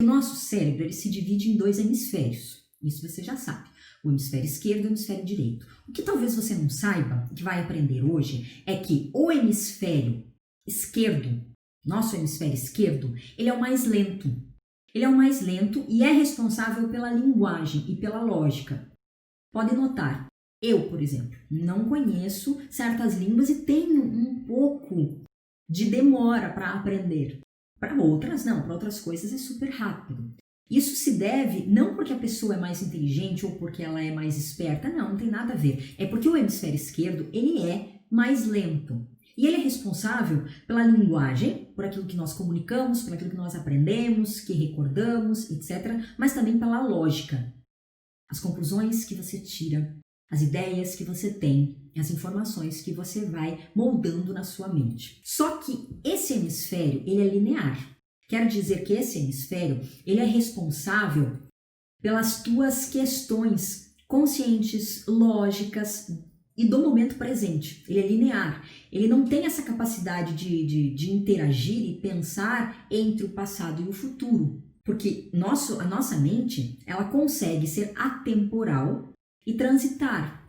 O nosso cérebro ele se divide em dois hemisférios. Isso você já sabe. O hemisfério esquerdo e o hemisfério direito. O que talvez você não saiba, que vai aprender hoje, é que o hemisfério esquerdo, nosso hemisfério esquerdo, ele é o mais lento. Ele é o mais lento e é responsável pela linguagem e pela lógica. Pode notar, eu, por exemplo, não conheço certas línguas e tenho um pouco de demora para aprender. Para outras, não. Para outras coisas é super rápido. Isso se deve não porque a pessoa é mais inteligente ou porque ela é mais esperta, não tem nada a ver. É porque o hemisfério esquerdo, ele é mais lento. E ele é responsável pela linguagem, por aquilo que nós comunicamos, por aquilo que nós aprendemos, que recordamos, etc. Mas também pela lógica. As conclusões que você tira, as ideias que você tem, as informações que você vai moldando na sua mente. Só que esse hemisfério, ele é linear. Quer dizer que esse hemisfério, ele é responsável pelas tuas questões conscientes, lógicas e do momento presente. Ele é linear. Ele não tem essa capacidade de interagir e pensar entre o passado e o futuro. Porque a nossa mente, ela consegue ser atemporal e transitar.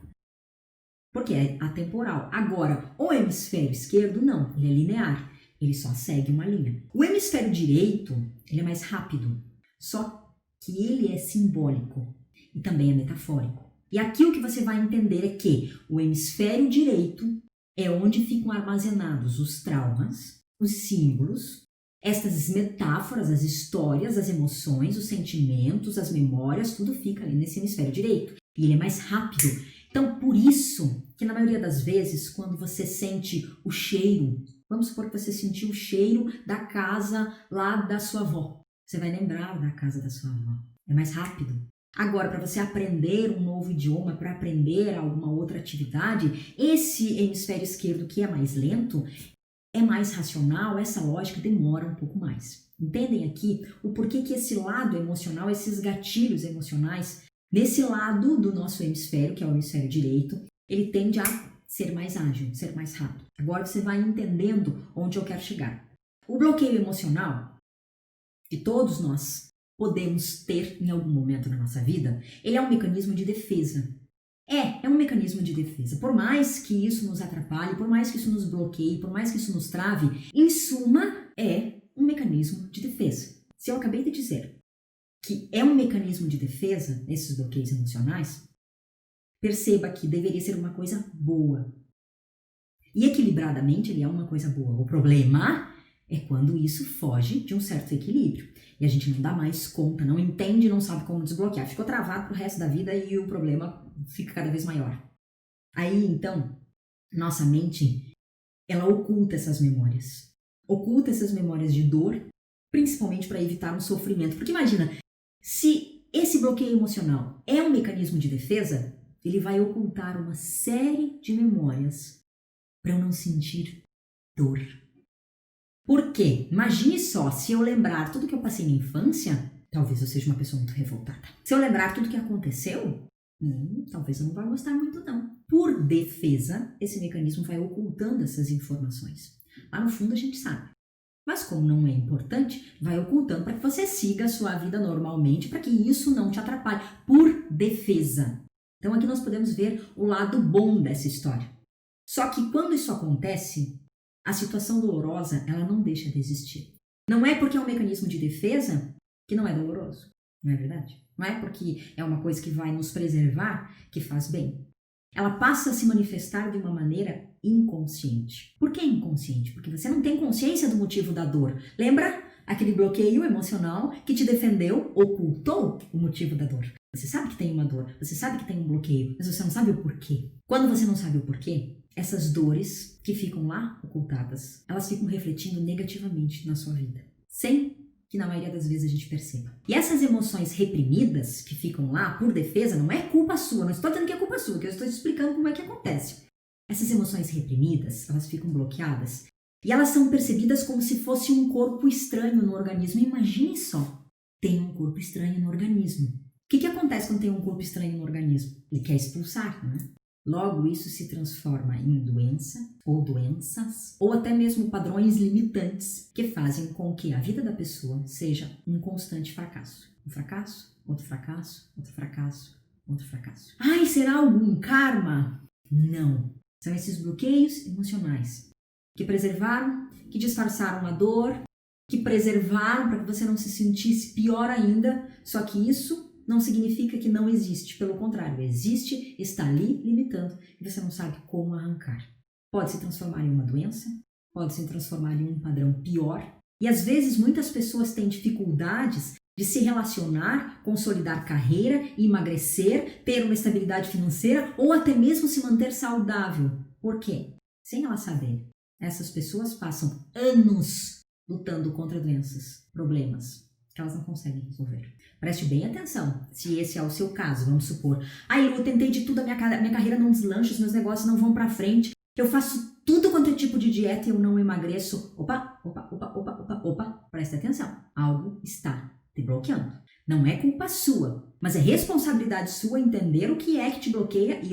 Porque é atemporal. Agora, o hemisfério esquerdo, não. Ele é linear. Ele só segue uma linha. O hemisfério direito, ele é mais rápido. Só que ele é simbólico e também é metafórico. E aqui o que você vai entender é que o hemisfério direito é onde ficam armazenados os traumas, os símbolos, estas metáforas, as histórias, as emoções, os sentimentos, as memórias, tudo fica ali nesse hemisfério direito. E ele é mais rápido. Então, por isso que na maioria das vezes, quando você sente o cheiro, vamos supor que você sentiu o cheiro da casa lá da sua avó. Você vai lembrar da casa da sua avó. É mais rápido. Agora, para você aprender um novo idioma, para aprender alguma outra atividade, esse hemisfério esquerdo que é mais lento, é mais racional, essa lógica demora um pouco mais. Entendem aqui o porquê que esse lado emocional, esses gatilhos emocionais, nesse lado do nosso hemisfério, que é o hemisfério direito, ele tende a ser mais ágil, ser mais rápido. Agora você vai entendendo onde eu quero chegar. O bloqueio emocional, que todos nós podemos ter em algum momento na nossa vida, ele é um mecanismo de defesa. É um mecanismo de defesa. Por mais que isso nos atrapalhe, por mais que isso nos bloqueie, por mais que isso nos trave, em suma, é um mecanismo de defesa. Se eu acabei de dizer que é um mecanismo de defesa, esses bloqueios emocionais, perceba que deveria ser uma coisa boa. E equilibradamente ele é uma coisa boa. O problema é quando isso foge de um certo equilíbrio. E a gente não dá mais conta, não entende, não sabe como desbloquear. Ficou travado pro resto da vida e o problema fica cada vez maior. Aí, então, nossa mente, ela oculta essas memórias. Oculta essas memórias de dor, principalmente para evitar um sofrimento. Porque imagina, se esse bloqueio emocional é um mecanismo de defesa, ele vai ocultar uma série de memórias para eu não sentir dor. Por quê? Imagine só, se eu lembrar tudo que eu passei na infância, talvez eu seja uma pessoa muito revoltada. Se eu lembrar tudo que aconteceu, talvez eu não vá gostar muito não. Por defesa, esse mecanismo vai ocultando essas informações. Lá no fundo a gente sabe. Mas como não é importante, vai ocultando para que você siga a sua vida normalmente, para que isso não te atrapalhe. Por defesa. Então aqui nós podemos ver o lado bom dessa história. Só que quando isso acontece, a situação dolorosa, ela não deixa de existir. Não é porque é um mecanismo de defesa que não é doloroso, não é verdade? Não é porque é uma coisa que vai nos preservar que faz bem. Ela passa a se manifestar de uma maneira inconsciente. Por que inconsciente? Porque você não tem consciência do motivo da dor. Lembra aquele bloqueio emocional que te defendeu, ocultou o motivo da dor? Você sabe que tem uma dor, você sabe que tem um bloqueio, mas você não sabe o porquê. Quando você não sabe o porquê, essas dores que ficam lá ocultadas, elas ficam refletindo negativamente na sua vida, sem que na maioria das vezes a gente perceba. E essas emoções reprimidas que ficam lá por defesa, não é culpa sua, não estou dizendo que é culpa sua, que eu estou explicando como é que acontece. Essas emoções reprimidas, elas ficam bloqueadas e elas são percebidas como se fosse um corpo estranho no organismo. Imagine só, tem um corpo estranho no organismo. O que acontece quando tem um corpo estranho no organismo? Ele quer expulsar, não é? Logo, isso se transforma em doença ou doenças, ou até mesmo padrões limitantes que fazem com que a vida da pessoa seja um constante fracasso. Um fracasso, outro fracasso, outro fracasso, outro fracasso. Ai, será algum karma? Não. São esses bloqueios emocionais que preservaram, que disfarçaram a dor, que preservaram para que você não se sentisse pior ainda, só que isso não significa que não existe, pelo contrário, existe, está ali limitando e você não sabe como arrancar. Pode se transformar em uma doença, pode se transformar em um padrão pior, e às vezes muitas pessoas têm dificuldades de se relacionar, consolidar carreira, emagrecer, ter uma estabilidade financeira ou até mesmo se manter saudável. Por quê? Sem ela saber, essas pessoas passam anos lutando contra doenças, problemas que elas não conseguem resolver. Preste bem atenção, se esse é o seu caso, vamos supor. Ai, eu tentei de tudo, a minha carreira não deslancha, os meus negócios não vão pra frente, eu faço tudo quanto é tipo de dieta e eu não emagreço. Opa, preste atenção, algo está te bloqueando. Não é culpa sua, mas é responsabilidade sua entender o que é que te bloqueia e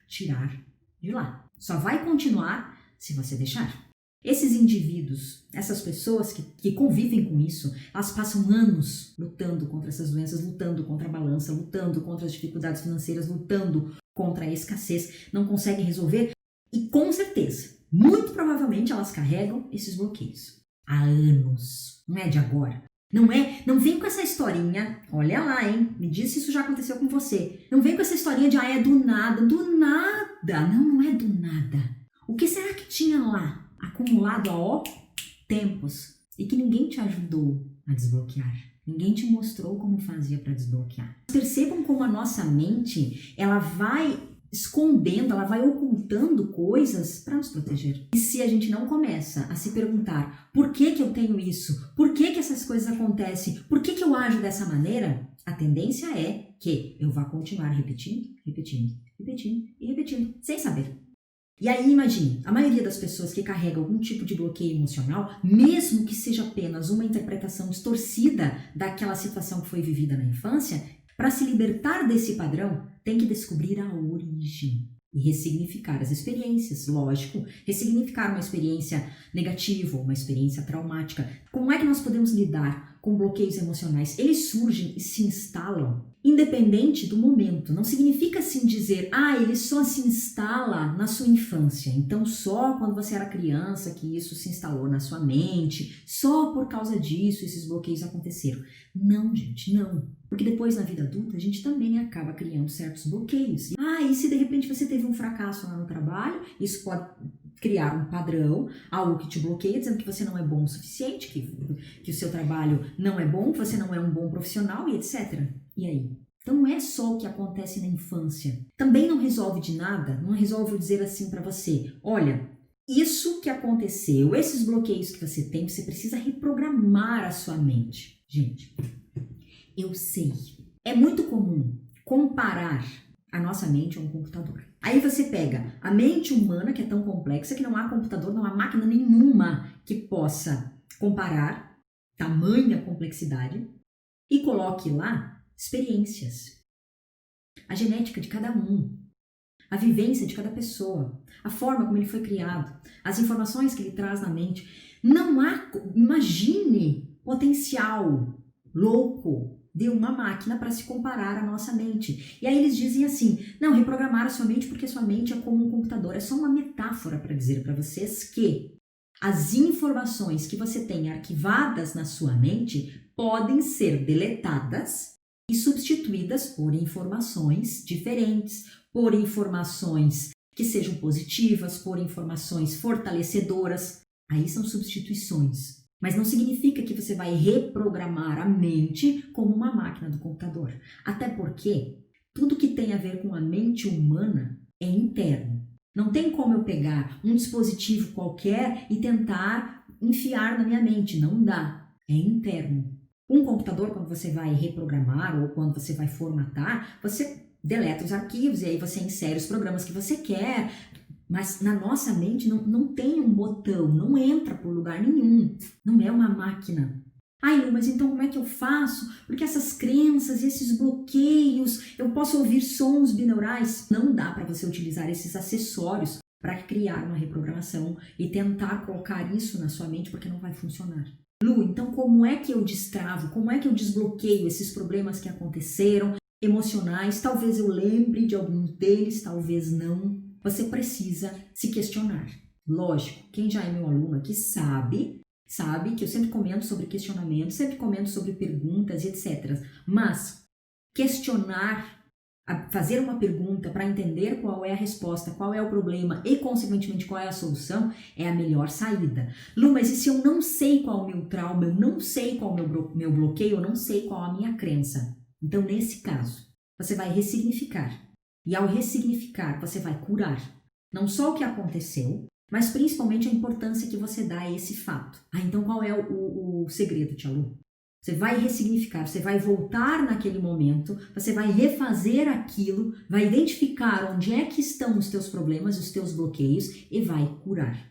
tirar de lá. Só vai continuar se você deixar. Esses indivíduos, essas pessoas que convivem com isso, elas passam anos lutando contra essas doenças, lutando contra a balança, lutando contra as dificuldades financeiras, lutando contra a escassez, não conseguem resolver e com certeza, muito provavelmente elas carregam esses bloqueios há anos, não é de agora. Não vem com essa historinha, olha lá, hein, me diz se isso já aconteceu com você. Não vem com essa historinha de, é do nada. Não é do nada. O que será que tinha lá? Acumulado há tempos e que ninguém te ajudou a desbloquear. Ninguém te mostrou como fazia para desbloquear. Percebam como a nossa mente, ela vai escondendo, ela vai ocultando coisas para nos proteger. E se a gente não começa a se perguntar por que eu tenho isso? Por que essas coisas acontecem? Por que eu ajo dessa maneira? A tendência é que eu vá continuar repetindo, sem saber. E aí imagine, a maioria das pessoas que carregam algum tipo de bloqueio emocional, mesmo que seja apenas uma interpretação distorcida daquela situação que foi vivida na infância, para se libertar desse padrão, tem que descobrir a origem e ressignificar as experiências, lógico, ressignificar uma experiência negativa, uma experiência traumática. Como é que nós podemos lidar com bloqueios emocionais? Eles surgem e se instalam independente do momento. Não significa assim dizer, ele só se instala na sua infância. Então só quando você era criança que isso se instalou na sua mente, só por causa disso esses bloqueios aconteceram. Não, gente, não. Porque depois na vida adulta a gente também acaba criando certos bloqueios. E se de repente você teve um fracasso lá no trabalho, isso pode criar um padrão, algo que te bloqueia, dizendo que você não é bom o suficiente, que o seu trabalho não é bom, que você não é um bom profissional e etc. E aí? Então não é só o que acontece na infância. Também não resolve de nada, não resolve eu dizer assim para você, olha, isso que aconteceu, esses bloqueios que você tem, você precisa reprogramar a sua mente. Gente, eu sei, é muito comum comparar a nossa mente a um computador. Aí você pega a mente humana, que é tão complexa que não há computador, não há máquina nenhuma que possa comparar tamanha complexidade e coloque lá experiências, a genética de cada um, a vivência de cada pessoa, a forma como ele foi criado, as informações que ele traz na mente. Não há, imagine, potencial louco de uma máquina para se comparar à nossa mente. E aí eles dizem assim, não, reprogramar a sua mente porque sua mente é como um computador. É só uma metáfora para dizer para vocês que as informações que você tem arquivadas na sua mente podem ser deletadas e substituídas por informações diferentes, por informações que sejam positivas, por informações fortalecedoras. Aí são substituições. Mas não significa que você vai reprogramar a mente como uma máquina do computador. Até porque tudo que tem a ver com a mente humana é interno. Não tem como eu pegar um dispositivo qualquer e tentar enfiar na minha mente. Não dá. É interno. Um computador, quando você vai reprogramar ou quando você vai formatar, você deleta os arquivos e aí você insere os programas que você quer. Mas na nossa mente não tem um botão, não entra por lugar nenhum. Não é uma máquina. Ai, Lu, mas então como é que eu faço? Porque essas crenças, esses bloqueios, eu posso ouvir sons binaurais? Não dá para você utilizar esses acessórios para criar uma reprogramação e tentar colocar isso na sua mente, porque não vai funcionar. Lu, então como é que eu destravo? Como é que eu desbloqueio esses problemas que aconteceram, emocionais? Talvez eu lembre de alguns deles, talvez não. Você precisa se questionar. Lógico, quem já é meu aluno aqui sabe que eu sempre comento sobre questionamento, sempre comento sobre perguntas e etc. Mas questionar, fazer uma pergunta para entender qual é a resposta, qual é o problema e, consequentemente, qual é a solução, é a melhor saída. Lu, mas e se eu não sei qual é o meu trauma, eu não sei qual é o meu bloqueio, eu não sei qual é a minha crença? Então, nesse caso, você vai ressignificar. E ao ressignificar, você vai curar não só o que aconteceu, mas principalmente a importância que você dá a esse fato. Então qual é o segredo, Tia Lu? Você vai ressignificar, você vai voltar naquele momento, você vai refazer aquilo, vai identificar onde é que estão os teus problemas, os teus bloqueios e vai curar.